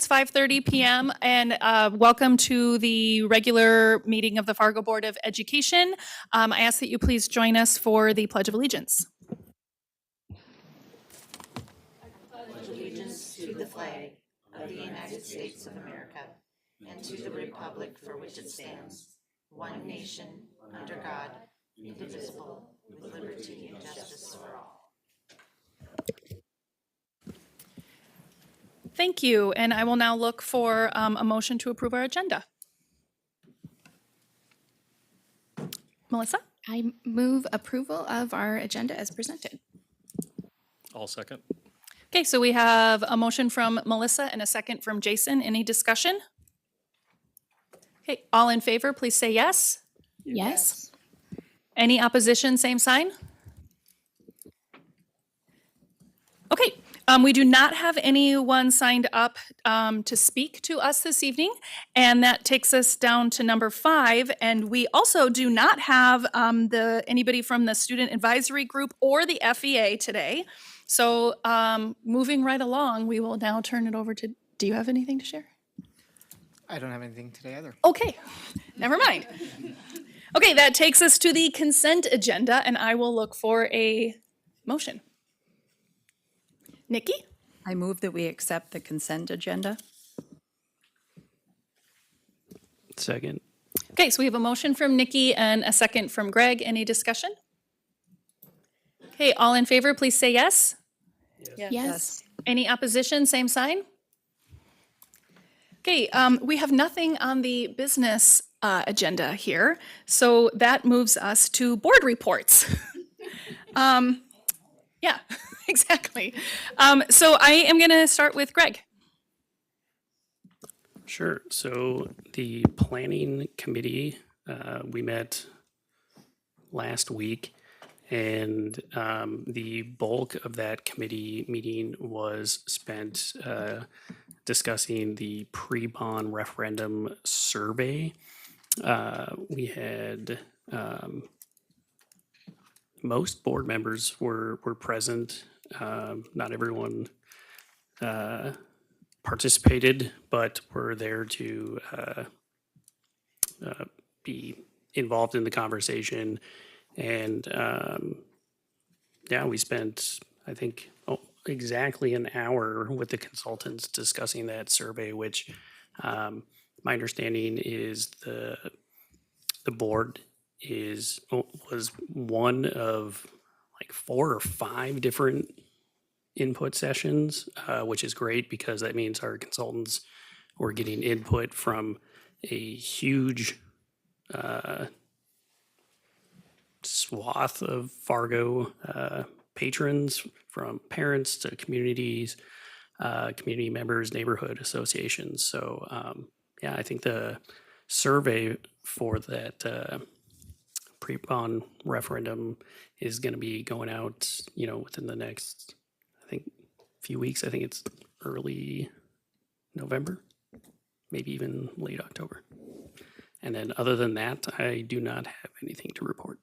It's 5:30 p.m. and welcome to the regular meeting of the Fargo Board of Education. I ask that you please join us for the Pledge of Allegiance. Pledge allegiance to the flag of the United States of America and to the republic for which it stands, one nation, under God, indivisible, with liberty and justice for all. Thank you, and I will now look for a motion to approve our agenda. Melissa? I move approval of our agenda as presented. I'll second. Okay, so we have a motion from Melissa and a second from Jason. Any discussion? Okay, all in favor, please say yes. Yes. Any opposition, same sign? Okay, we do not have anyone signed up to speak to us this evening, and that takes us down to number 5. And we also do not have anybody from the Student Advisory Group or the FEA today. So moving right along, we will now turn it over to, do you have anything to share? I don't have anything today either. Okay, never mind. Okay, that takes us to the consent agenda, and I will look for a motion. Nikki? I move that we accept the consent agenda. Second. Okay, so we have a motion from Nikki and a second from Greg. Any discussion? Okay, all in favor, please say yes. Yes. Any opposition, same sign? Okay, we have nothing on the business agenda here, so that moves us to board reports. Yeah, exactly. So I am going to start with Greg. Sure. So the planning committee, we met last week, and the bulk of that committee meeting was spent discussing the pre-bond referendum survey. We had most board members were present. Not everyone participated, but were there to be involved in the conversation. And yeah, we spent, I think, exactly an hour with the consultants discussing that survey, which my understanding is the board was one of like 4 or 5 different input sessions, which is great because that means our consultants were getting input from a huge swath of Fargo patrons, from parents to communities, community members, neighborhood associations. So yeah, I think the survey for that pre-bond referendum is going to be going out, within the next, I think, few weeks. I think it's early November, maybe even late October. And then other than that, I do not have anything to report.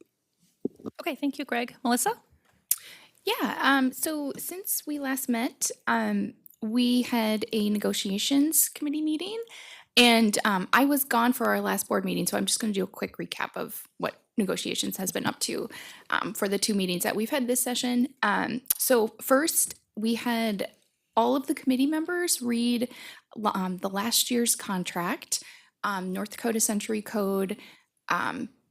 Okay, thank you, Greg. Melissa? Yeah. So since we last met, we had a negotiations committee meeting, and I was gone for our last board meeting. So I'm just going to do a quick recap of what negotiations has been up to for the 2 meetings that we've had this session. So first, we had all of the committee members read the last year's contract, North Dakota Century Code,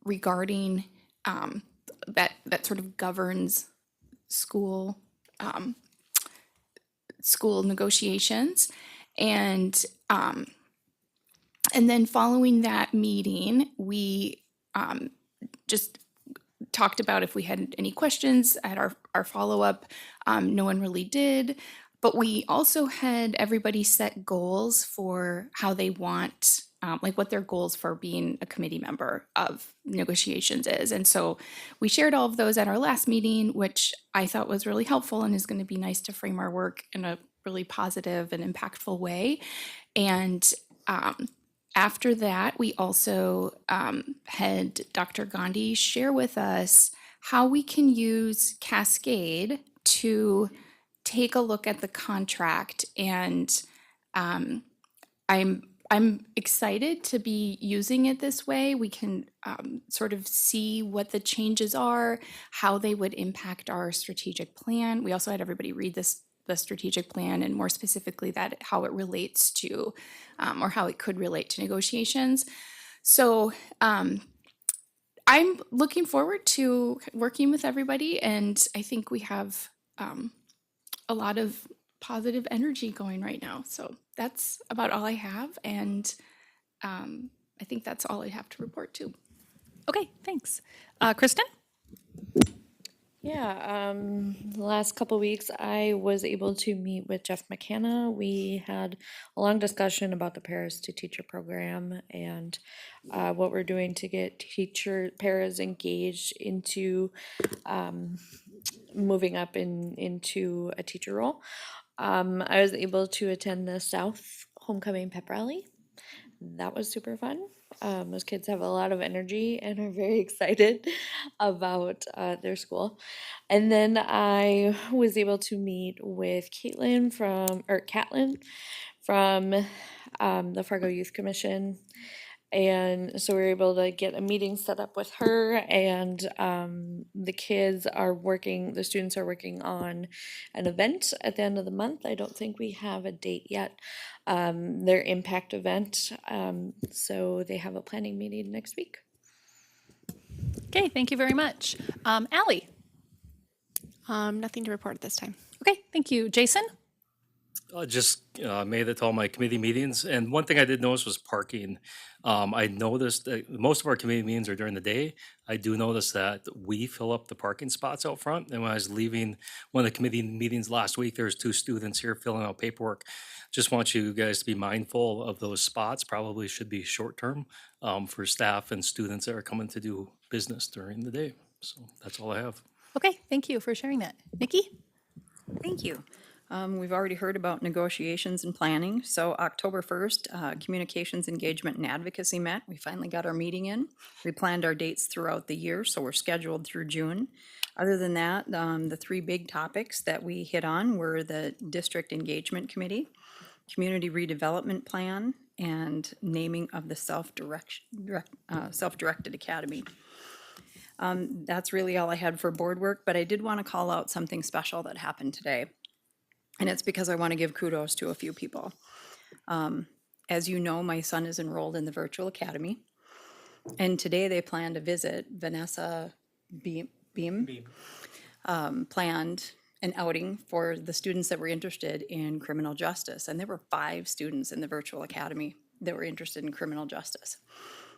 regarding that sort of governs school negotiations. And then following that meeting, we just talked about if we had any questions at our follow-up. No one really did, but we also had everybody set goals for how they want, like what their goals for being a committee member of negotiations is. And so we shared all of those at our last meeting, which I thought was really helpful and is going to be nice to frame our work in a really positive and impactful way. And after that, we also had Dr. Gandhi share with us how we can use Cascade to take a look at the contract and I'm excited to be using it this way. We can sort of see what the changes are, how they would impact our strategic plan. We also had everybody read the strategic plan, and more specifically that how it relates to, or how it could relate to negotiations. So I'm looking forward to working with everybody, and I think we have a lot of positive energy going right now. So that's about all I have, and I think that's all I have to report to. Okay, thanks. Kristen? Yeah, the last couple weeks I was able to meet with Jeff McKenna. We had a long discussion about the Paras to Teacher program and what we're doing to get paras engaged into moving up into a teacher role. I was able to attend the South Homecoming Pep Rally. That was super fun. Those kids have a lot of energy and are very excited about their school. And then I was able to meet with Catlin from the Fargo Youth Commission. And so we were able to get a meeting set up with her, and the students are working on an event at the end of the month. I don't think we have a date yet. Their impact event. So they have a planning meeting next week. Okay, thank you very much. Allie? Nothing to report at this time. Okay, thank you. Jason? Just made it to all my committee meetings, and one thing I did notice was parking. I noticed that most of our committee meetings are during the day. I do notice that we fill up the parking spots out front, and when I was leaving one of the committee meetings last week, there was 2 students here filling out paperwork. Just want you guys to be mindful of those spots. Probably should be short-term for staff and students that are coming to do business during the day. So that's all I have. Okay, thank you for sharing that. Nikki? Thank you. We've already heard about negotiations and planning. So October 1st, Communications, Engagement, and Advocacy met. We finally got our meeting in. We planned our dates throughout the year, so we're scheduled through June. Other than that, the 3 big topics that we hit on were the District Engagement Committee, Community Redevelopment Plan, and naming of the Self-Directed Academy. That's really all I had for board work, but I did want to call out something special that happened today. And it's because I want to give kudos to a few people. As you know, my son is enrolled in the virtual academy. And today they plan to visit Vanessa Beam. Planned an outing for the students that were interested in criminal justice. And there were 5 students in the virtual academy that were interested in criminal justice.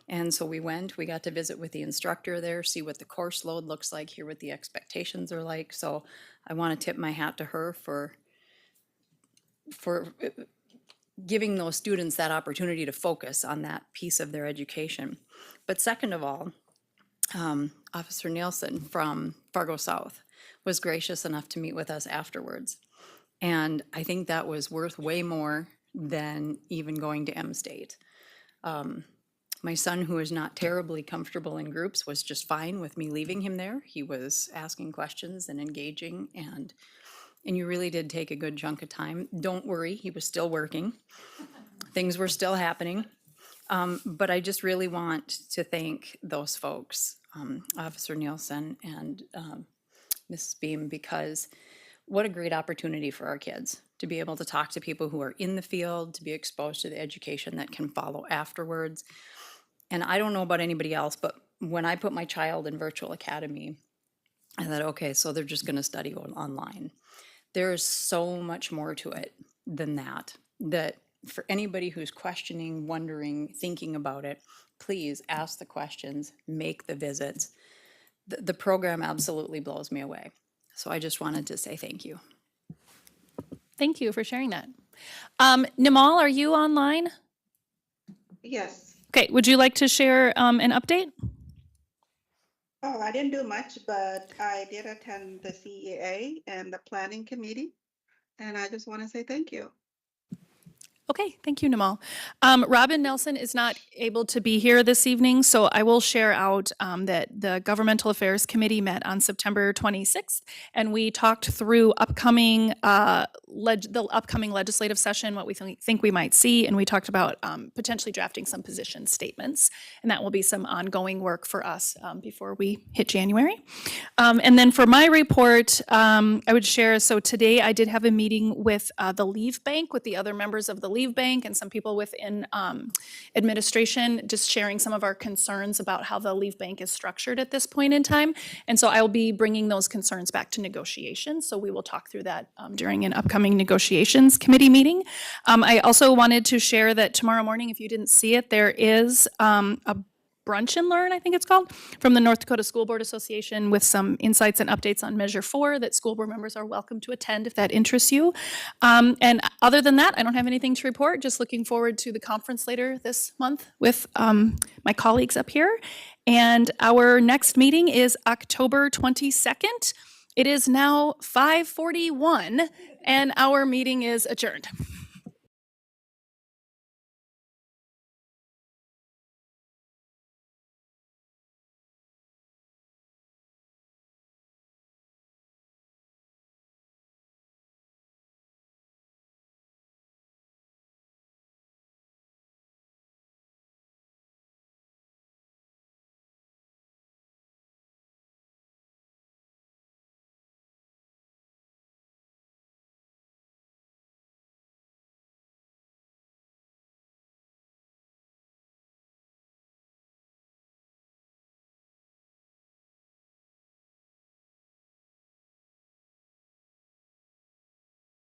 And so we got to visit with the instructor there, see what the course load looks like, hear what the expectations are like. So I want to tip my hat to her for giving those students that opportunity to focus on that piece of their education. But second of all, Officer Nielsen from Fargo South was gracious enough to meet with us afterwards. And I think that was worth way more than even going to M-State. My son, who is not terribly comfortable in groups, was just fine with me leaving him there. He was asking questions and engaging, and you really did take a good chunk of time. Don't worry, he was still working. Things were still happening. But I just really want to thank those folks, Officer Nielsen and Mrs. Beam, because what a great opportunity for our kids to be able to talk to people who are in the field, to be exposed to the education that can follow afterwards. And I don't know about anybody else, but when I put my child in virtual academy, I thought, okay, so they're just going to study online. There's so much more to it than that, that for anybody who's questioning, wondering, thinking about it, please ask the questions, make the visits. The program absolutely blows me away. So I just wanted to say thank you. Thank you for sharing that. Nimal, are you online? Yes. Okay, would you like to share an update? Oh, I didn't do much, but I did attend the CEA and the planning committee, and I just want to say thank you. Okay, thank you, Nimal. Robin Nelson is not able to be here this evening, so I will share out that the Governmental Affairs Committee met on September 26th, and we talked through upcoming the upcoming legislative session, what we think we might see, and we talked about potentially drafting some position statements, and that will be some ongoing work for us before we hit January. And then for my report, I would share, so today I did have a meeting with the Leave Bank, with the other members of the Leave Bank and some people within administration, just sharing some of our concerns about how the Leave Bank is structured at this point in time. And so I will be bringing those concerns back to negotiations. So we will talk through that during an upcoming negotiations committee meeting. I also wanted to share that tomorrow morning, if you didn't see it, there is a Brunch and Learn, I think it's called, from the North Dakota School Board Association with some insights and updates on Measure 4 that school board members are welcome to attend if that interests you. And other than that, I don't have anything to report. Just looking forward to the conference later this month with my colleagues up here. And our next meeting is October 22nd. It is now 5:41 and our meeting is adjourned.